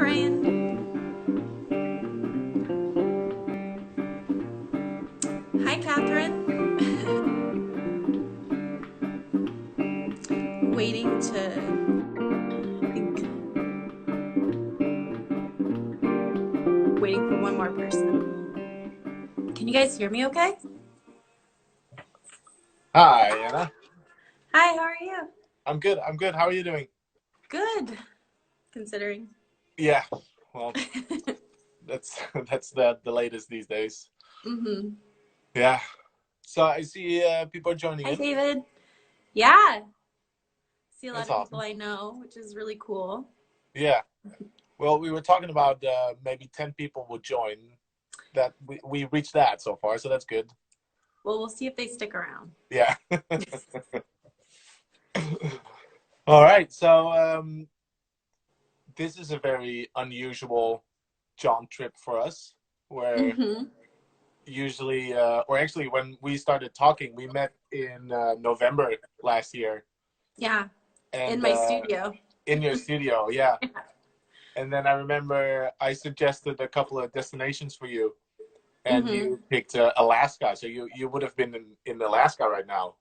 Catherine. Hi, Catherine. Waiting for one more person. Can you guys hear me okay? Hi, Anna. Hi, how are you? I'm good. I'm good. How are you doing? Good, considering. Yeah. Well, that's that's the latest these days. Mm-hmm. Yeah. So I see people are joining Hi, in. David. Yeah, see a lot That's of people awesome. I know, which is really cool. Yeah. Well, we were talking about maybe 10 people would join. That we reached that so far, so that's good. Well, we'll see if they stick around. Yeah. All right. So this is a very unusual jaunt trip for us, where Mm-hmm. usually, or actually, when we started talking, we met in November last year, Yeah, in and my studio. in your studio, yeah. And then I remember I suggested a couple of destinations for you, and Mm-hmm. you picked Alaska. So you would have been in Alaska right now.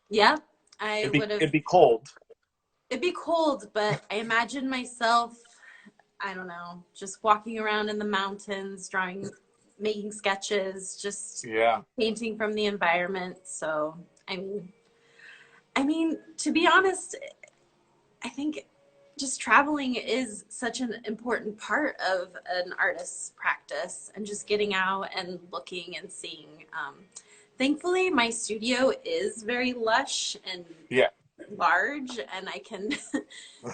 Yeah, I would have. It'd be cold. It'd be cold, but I imagine myself, I don't know, just walking around in the mountains, drawing, making sketches, just Yeah, painting from the environment. So, I mean, to be honest, I think just traveling is such an important part of an artist's practice and just getting out and looking and seeing. Thankfully, my studio is very lush and yeah, large, and I can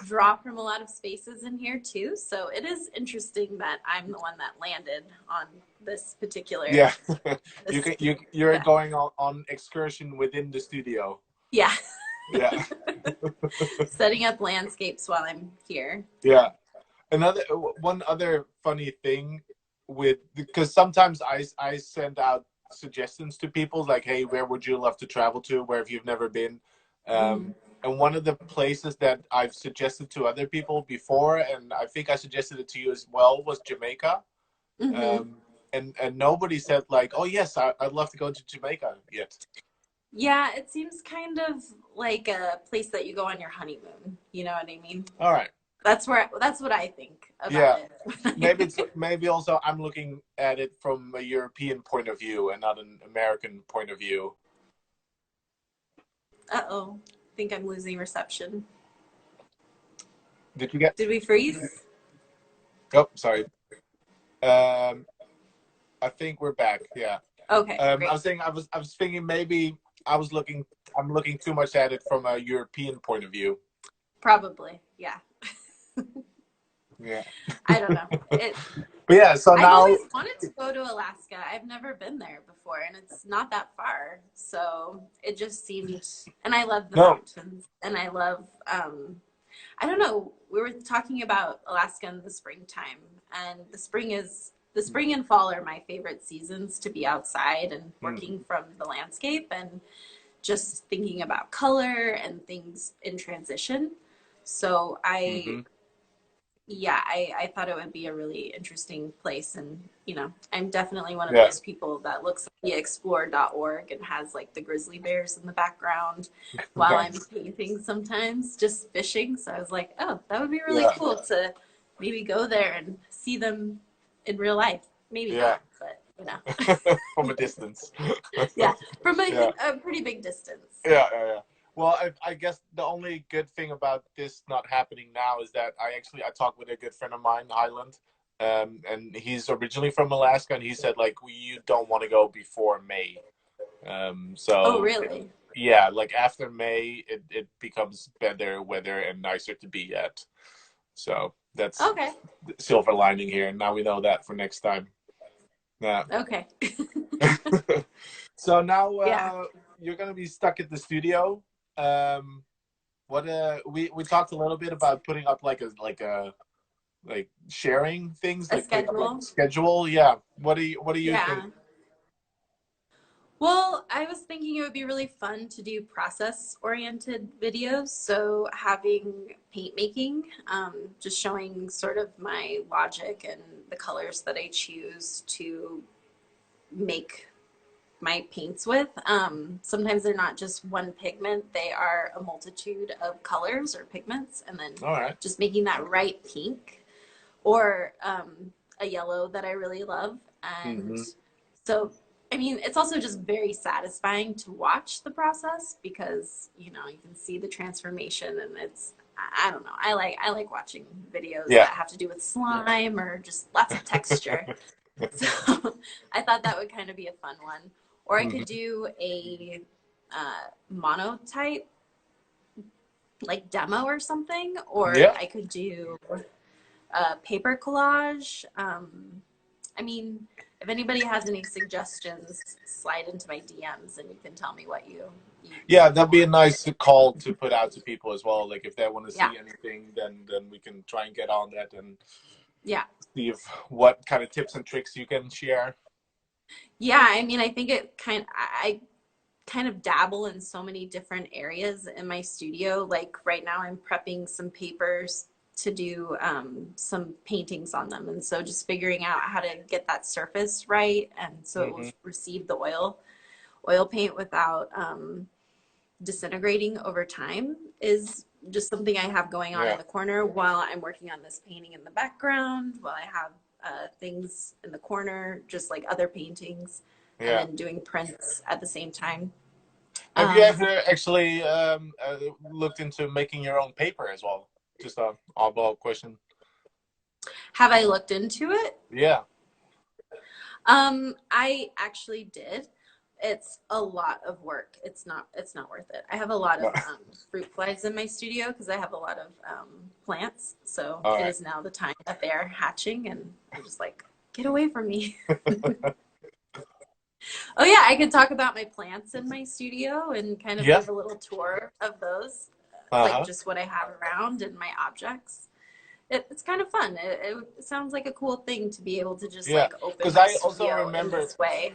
draw from a lot of spaces in here too. So it is interesting that I'm the one that landed on this particular yeah. this You're yeah. going on excursion within the studio. Yeah. Yeah, Setting up landscapes while I'm here. yeah. One other funny thing with, because sometimes I send out suggestions to people like, hey, where would you love to travel to, where have you never been, Mm-hmm. and one of the places that I've suggested to other people before, and I think I suggested it to you as well, was Jamaica. Mm-hmm. um, and nobody said like, oh yes, I'd love to go to Jamaica yet. Yeah, it seems kind of like a place that you go on your honeymoon. You know what I mean? All right. That's what I think about Yeah, it. maybe also I'm looking at it from a European point of view and not an American point of view. Uh-oh. Think I'm losing reception. Did you get? Did we freeze? Oh, sorry. Um, I think we're back. Yeah. Okay, I great. was saying I was thinking maybe I'm looking too much at it from a European point of view. Probably. Yeah. Yeah. I don't know. It But yeah, so I've now always wanted to go to Alaska. I've never been there before, and it's not that far. So it just seemed, and I love the no. mountains, and I love, I don't know, we were talking about Alaska in the springtime, and the spring and fall are my favorite seasons to be outside and Mm, working from the landscape and just thinking about color and things in transition. So mm-hmm. I thought it would be a really interesting place. And, I'm definitely one of Yeah. those people that looks at the explore.org and has like the grizzly bears in the background while I'm Nice. painting sometimes, just fishing. So I was like, oh, that would be really Yeah. cool to maybe go there and see them in real life. Maybe Yeah. not, but From a distance. yeah, from Yeah. a pretty big distance. Yeah. Well, I guess the only good thing about this not happening now is that I talked with a good friend of mine, Highland, and he's originally from Alaska, and he said like you don't want to go before May. Oh, So really? yeah, like after May, it becomes better weather and nicer to be at. So that's Okay. the silver lining here, and now we know that for next time. Yeah. Okay. So now Yeah. you're gonna be stuck at the studio. Um, what we talked a little bit about putting up like sharing things, A like putting up like a schedule. schedule. Yeah. What do you think? Yeah. Well, I was thinking it would be really fun to do process-oriented videos. So having paint making, just showing sort of my logic and the colors that I choose to make my paints with. Sometimes they're not just one pigment, they are a multitude of colors or pigments, and then All right. just making that right pink or a yellow that I really love. And Mm-hmm. so, I mean, it's also just very satisfying to watch the process because, you know, you can see the transformation and it's, I don't know. I like watching videos Yeah. that have to do with slime or just lots of texture. So I thought that would kind of be a fun one. Or I could Hmm. do a monotype like demo or something, or Yeah. I could do paper collage. I mean, if anybody has any suggestions, slide into my DMs and you can tell me what you Yeah, would that'd be a want. nice call to put out to people as well. Like if they want to Yeah, see anything, then we can try and get on that and yeah, see if what kind of tips and tricks you can share. yeah. I mean, I think it I kind of dabble in so many different areas in my studio. Like right now, I'm prepping some papers to do some paintings on them, and so just figuring out how to get that surface right, and so it will Hmm. receive the oil paint without disintegrating over time is just something I have going on in Yeah. the corner while I'm working on this painting in the background, while I have things in the corner, just like other paintings, and Yeah. then doing prints at the same time. Have you Um, ever actually looked into making your own paper as well? Just a oddball question. have I looked into it? Yeah. I actually did. It's a lot of work. It's not worth it. I have a lot No. of fruit flies in my studio because I have a lot of plants. So All it right. is now the time that they're hatching, and I'm just like, get away from me. Oh yeah, I could talk about my plants in my studio and kind of Yeah. give a little tour of those, like Uh-huh. just what I have around and my objects. It's kind of fun. It sounds like a cool thing to be able to just Yeah. like open Because my studio in this way.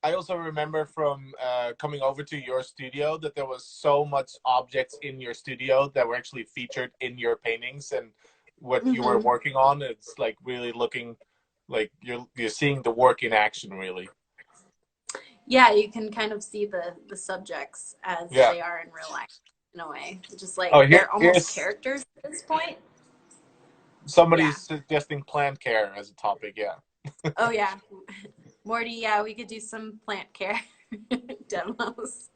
I also remember from coming over to your studio that there was so much objects in your studio that were actually featured in your paintings and what you were Hmm. working on. It's like really looking like you're seeing the work in action, really. Yeah, you can kind of see the subjects as Yeah. they are in real life in a way. Just Oh, like they're almost here's characters at this point. somebody Yeah. suggesting plant care as a topic. Yeah. Oh yeah. Morty, yeah, we could do some plant care demos.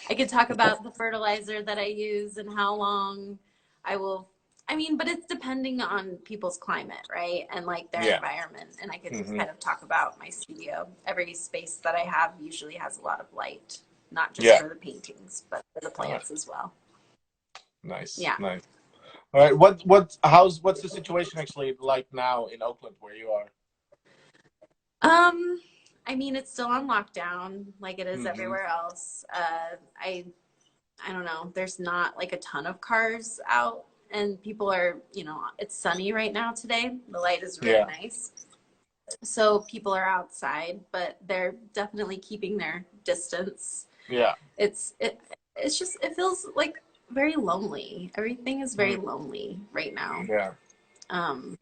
I could talk about the fertilizer that I use and how long I will. I mean, but it's depending on people's climate, right? And like their Yeah. environment. And I could just Hmm. kind of talk about my studio. Every space that I have usually has a lot of light, not just Yeah. for the paintings, but for the All right. plants as well. Nice. Yeah. Nice. All right. What's the situation actually like now in Oakland where you are? Um, I mean, it's still on lockdown, like it is Hmm. everywhere else. I don't know. There's not like a ton of cars out, and people are, you know, it's sunny right now today. The light is really Yeah. nice. So people are outside, but they're definitely keeping their distance. Yeah. It's just it feels like very lonely. Everything is very Mm. lonely right now. Yeah. Um,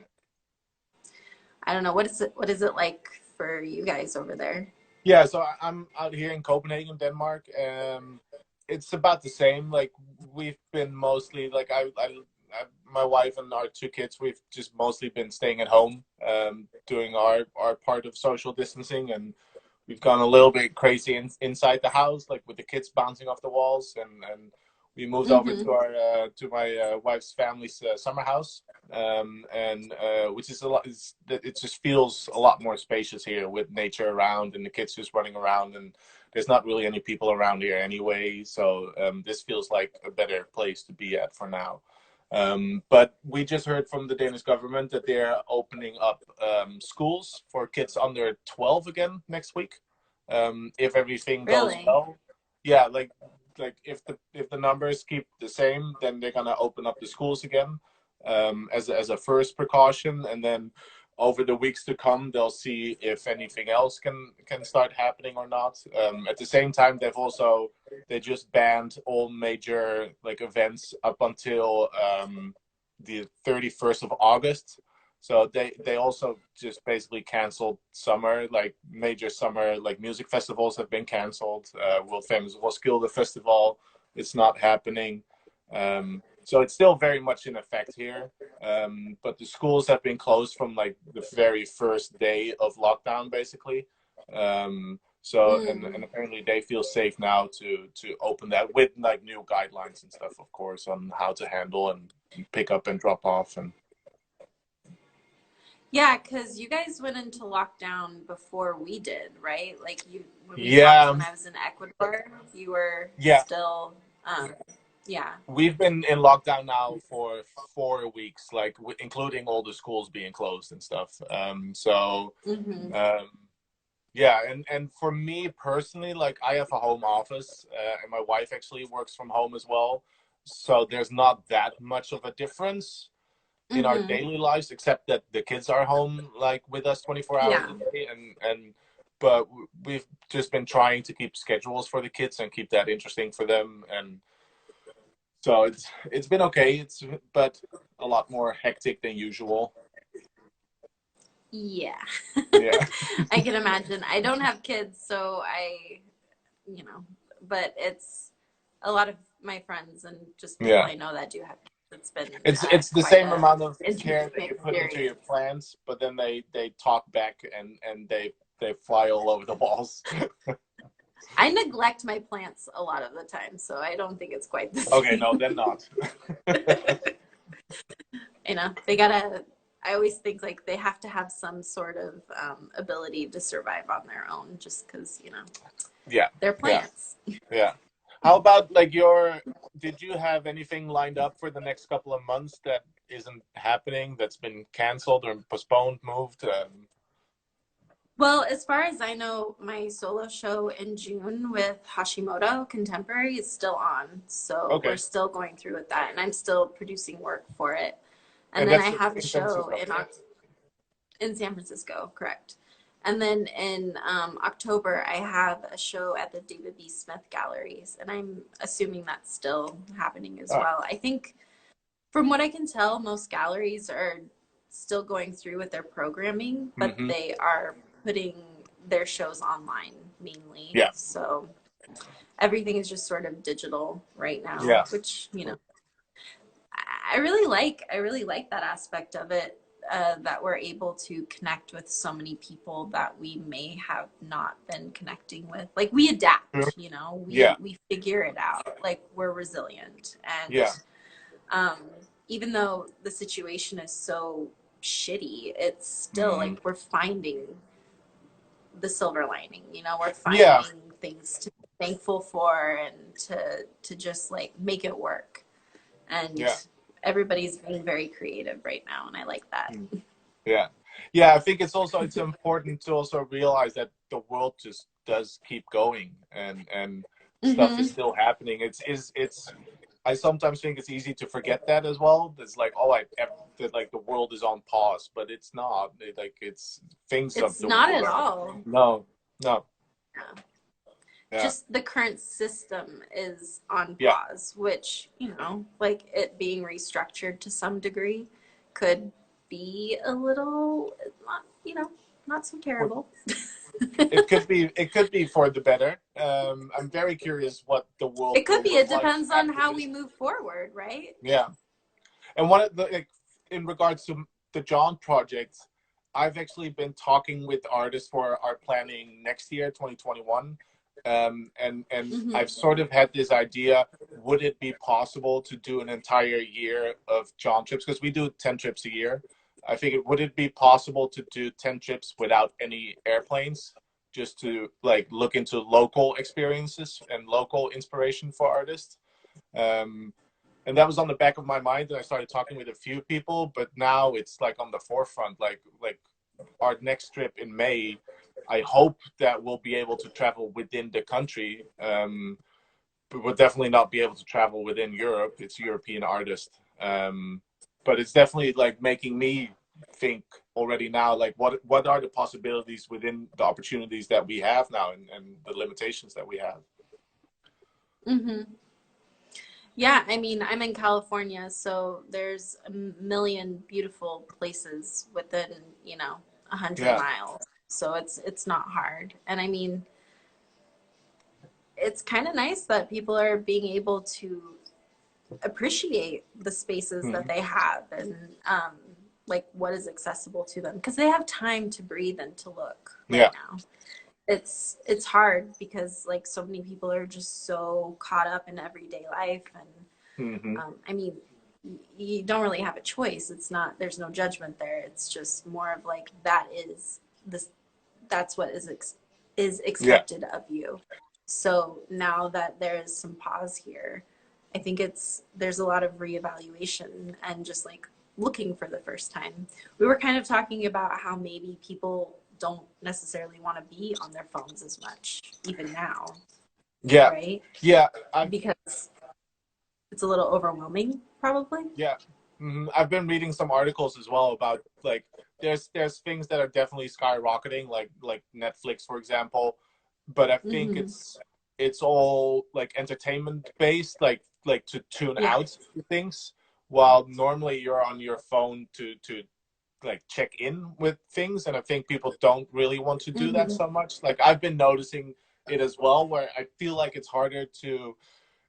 I don't know what is it like for you guys over there? Yeah, so I'm out here in Copenhagen, Denmark. It's about the same. Like we've been mostly like my wife and our two kids. We've just mostly been staying at home, doing our part of social distancing, and we've gone a little bit crazy inside the house, like with the kids bouncing off the walls, and we moved over Mm-hmm. to our to my wife's family's summer house, and which is a lot. It just feels a lot more spacious here with nature around and the kids just running around, and there's not really any people around here anyway. So this feels like a better place to be at for now. But we just heard from the Danish government that they're opening up schools for kids under 12 again next week. If everything goes Really? well, yeah, like if the numbers keep the same, then they're gonna open up the schools again as a first precaution, and then over the weeks to come, they'll see if anything else can start happening or not. At the same time, they just banned all major like events up until the 31st of August. So they also just basically canceled summer, like major summer like music festivals have been canceled. World famous Roskilde Festival, it's not happening. So it's still very much in effect here. But the schools have been closed from like the very first day of lockdown, basically. And apparently they feel safe now to open that with like new guidelines and stuff, of course, on how to handle and pick up and drop off. And Yeah, because you guys went into lockdown before we did, right? Like when we talked yeah, when I was in Ecuador, you were yeah, still, yeah. we've been in lockdown now for 4 weeks, like including all the schools being closed and stuff. Hmm. Um, yeah, and for me personally, like I have a home office, and my wife actually works from home as well. So there's not that much of a difference in our Hmm. daily lives, except that the kids are home like with us 24 hours Yeah. a day, and but we've just been trying to keep schedules for the kids and keep that interesting for them, and so it's been okay. But a lot more hectic than usual. Yeah. Yeah. I can imagine. I don't have kids, so you know, but it's a lot of my friends and just people Yeah. I know that do have kids. It's been It's the quite same a amount of care interesting that you put into your experience. plants, but then they talk back and they fly all over the walls. I neglect my plants a lot of the time, so I don't think it's quite the Okay, no, same. then not. You know, they gotta, I always think like they have to have some sort of ability to survive on their own just because, you know, Yeah, they're yeah, plants. yeah. How about like did you have anything lined up for the next couple of months that isn't happening, that's been canceled or postponed, moved? Well, as far as I know, my solo show in June with Hashimoto Contemporary is still on. So we're Okay, still going through with that, and I'm still producing work for it. And and then I that's have a in San show Francisco, in correct? in San Francisco, correct. And then in October, I have a show at the David B. Smith Galleries, and I'm assuming that's still happening as Ah, well. I think, from what I can tell, most galleries are still going through with their programming, but mm-hmm. they are putting their shows online mainly. Yeah, So everything is just sort of digital right now, yeah. which, you know, I really like that aspect of it. That we're able to connect with so many people that we may have not been connecting with. Like we Sure. adapt, you know, Yeah, we figure it out. Like we're resilient, and yeah. um, even though the situation is so shitty, it's still Mm-hmm. like we're finding the silver lining. You know, we're Yeah, finding things to be thankful for and to just like make it work. And yeah. everybody's being very creative right now, and I like that. Mm. Yeah, yeah. I think it's important to also realize that the world just does keep going, and stuff is Hmm. still happening. It's. I sometimes think it's easy to forget that as well. It's like, oh, that like the world is on pause, but it's not. Like it's things of It's the not world at are. all. No, no. Yeah. Yeah, Just the current system is on yeah. pause, which, you know, like it being restructured to some degree could be a little, not, you know, not so For, terrible. it could be for the better. I'm very curious what the world It could will be. look It like depends on after how we this. move forward, right? Yeah. And one of the like, in regards to the Jaunt projects, I've actually been talking with artists for our planning next year, 2021. And I've Hmm. sort of had this idea: would it be possible to do an entire year of Jaunt trips? Because we do 10 trips a year. I figured, would it be possible to do 10 trips without any airplanes, just to like look into local experiences and local inspiration for artists? Um, and that was on the back of my mind, and I started talking with a few people, but now it's like on the forefront. Like our next trip in May, I hope that we'll be able to travel within the country, but we'll definitely not be able to travel within Europe. It's European artists, but it's definitely like making me think already now, like what are the possibilities within the opportunities that we have now, and the limitations that we have. Hmm. Yeah, I mean, I'm in California, so there's a million beautiful places within, you know, 100 Yeah. miles. So it's not hard. And I mean, it's kind of nice that people are being able to appreciate the spaces that Mhm. they have and like what is accessible to them because they have time to breathe and to look right Yeah. now. It's hard because like so many people are just so caught up in everyday life and Hmm. I mean you don't really have a choice. It's not there's no judgment there. It's just more of like that is this that's what is Yeah. expected of you. So now that there is some pause here, I think there's a lot of reevaluation and just like looking for the first time. We were kind of talking about how maybe people don't necessarily want to be on their phones as much even now, Yeah. right? Yeah. I've Because it's a little overwhelming probably. Yeah. I've been reading some articles as well about like there's things that are definitely skyrocketing, like Netflix, for example. But I think Hmm. it's all like entertainment based, like to tune Yeah. out things, while normally you're on your phone to like check in with things, and I think people don't really want to do that Hmm. so much. Like I've been noticing it as well, where I feel like it's harder to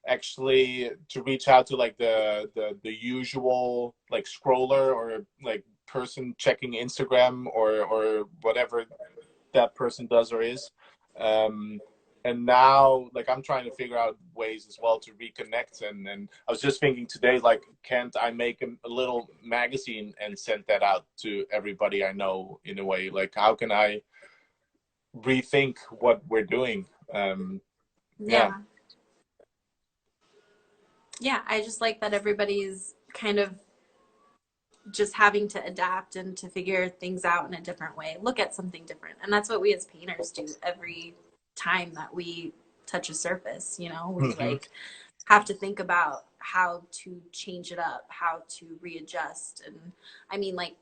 actually to reach out to like the usual like scroller or like person checking Instagram or whatever that person does or is. um and now like I'm trying to figure out ways as well to reconnect, and I was just thinking today, like, can't I make a little magazine and send that out to everybody I know, in a way? Like, how can I rethink what we're doing? Yeah. Yeah. Yeah, I just like that everybody's kind of just having to adapt and to figure things out in a different way, look at something different. And that's what we as painters do every time that we touch a surface, you know, we Hmm. like have to think about how to change it up, how to readjust. And I mean, like,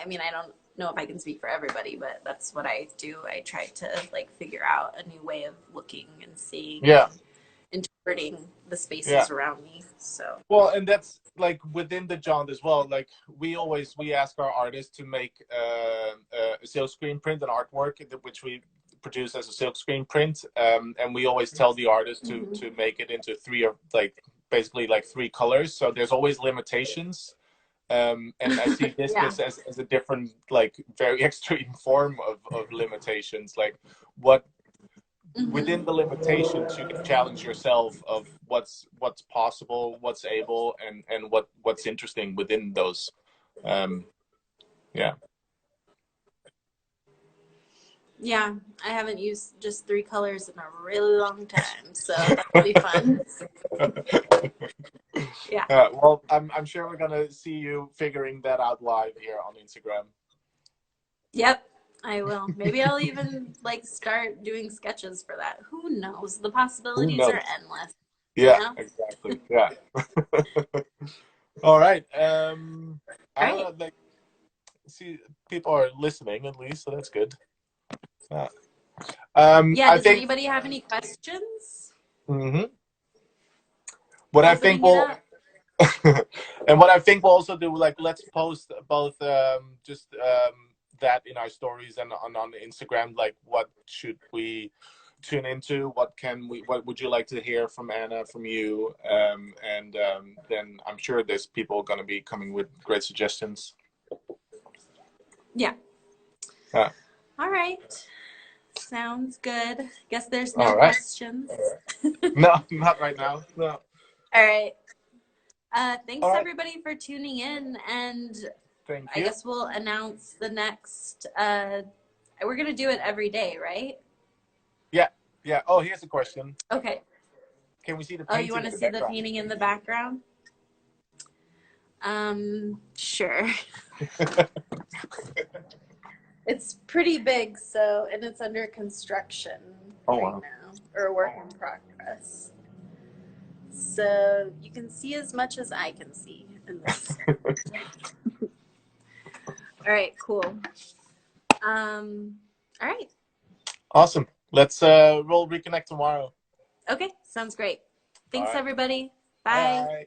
I mean, I don't know if I can speak for everybody, but that's what I do. I try to like figure out a new way of looking and seeing Yeah. and interpreting the Yeah. spaces around me. So, Well, and that's like within the Jaunt as well. Like we ask our artists to make a silk screen print, an artwork which we produce as a silk screen print, and we always tell the artist mhm. to make it into three, or like basically like three colors. So there's always limitations. And I see this Yeah. just as a different, like very extreme form of limitations. Like what within Hmm. the limitations you can challenge yourself of what's possible, what's able, and what's interesting within those. um yeah. Yeah, I haven't used just three colors in a really long time, so that'll be fun. Yeah. Well, I'm sure we're gonna see you figuring that out live here on Instagram. Yep, I will. Maybe I'll even like start doing sketches for that. Who knows? The Who possibilities are knows? endless, you Yeah, know? exactly. Yeah. All right. All I don't right. know, like, see, people are listening at least, so that's good. Yeah. Yeah, I does think. anybody have any questions? Mhm. What I think Opening it will up. and what I think we'll also do, like, let's post both just that in our stories and on Instagram. Like, what should we tune into? What would you like to hear from Anna, from you? And then I'm sure there's people going to be coming with great suggestions. Yeah. Uh, All right. Sounds good. Guess there's no all right. questions. No, not right now. No. All right. All Thanks right. everybody for tuning in, and Thank I you. guess we'll announce the next. We're gonna do it every day, right? Yeah. Yeah. Oh, here's a question. Okay. Can we see the Oh, you painting want in to the see the background? painting in the background? Sure. It's pretty big, so and it's under construction Oh right wow. now, or work in progress. So you can see as much as I can see in this. All right, cool. All right. Awesome. We'll reconnect tomorrow. Okay, sounds great. All Thanks, right. everybody. Bye Bye. bye.